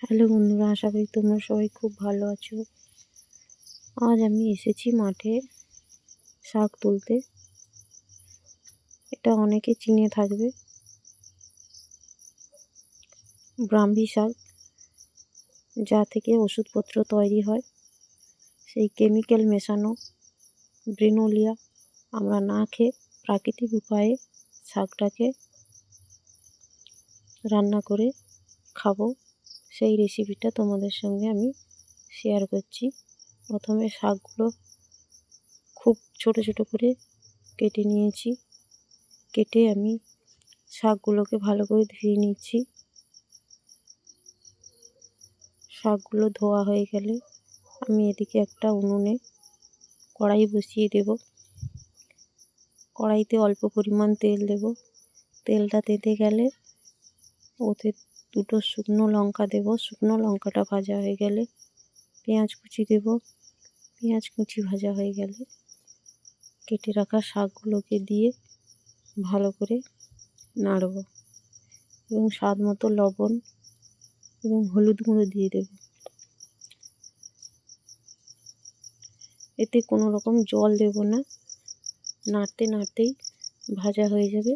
Hello বন্ধুরা, আশা করি তোমরা সবাই খুব ভালো আছো। আজ আমি এসেছি মাঠে শাক তুলতে। এটা অনেকে চিনে থাকবে, ব্রাহ্মী শাক, যা থেকে ওষুধপত্র তৈরি হয়। সেই কেমিক্যাল মেশানো ব্রিনোলিয়া আমরা না খেয়ে প্রাকৃতিক উপায়ে শাকটাকে রান্না করে খাবো, সেই রেসিপিটা তোমাদের সঙ্গে আমি শেয়ার করছি। প্রথমে শাকগুলো খুব ছোট ছোট করে কেটে নিয়েছি। কেটে আমি শাকগুলোকে ভালো করে ধুয়ে নিচ্ছি। শাকগুলো ধোয়া হয়ে গেলে আমি এদিকে একটা উনুনে কড়াই বসিয়ে দেব। কড়াইতে অল্প পরিমাণ তেল দেব। তেলটা তেতে গেলে ওতে দুটো শুকনো লঙ্কা দেব। শুকনো লঙ্কাটা ভাজা হয়ে গেলে পেঁয়াজ কুচি দেব। পেঁয়াজ কুচি ভাজা হয়ে গেলে কেটে রাখা শাকগুলোকে দিয়ে ভালো করে নাড়ব এবং স্বাদ মতো লবণ এবং হলুদ গুঁড়ো দিয়ে দেব। এতে কোনো রকম জল দেব না। নাড়তে নাড়তেই ভাজা হয়ে যাবে।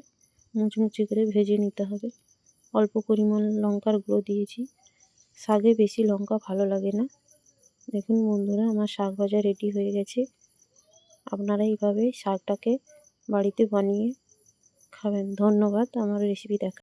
মুচমুচে করে ভেজে নিতে হবে। অল্প পরিমাণ লঙ্কার গুঁড়ো দিয়েছি। শাকে বেশি লঙ্কা ভালো লাগে না। দেখুন বন্ধুরা, আমার শাক ভাজা রেডি হয়ে গেছে। আপনারা এইভাবে শাকটাকে বাড়িতে বানিয়ে খাবেন। ধন্যবাদ আমার রেসিপি দেখা।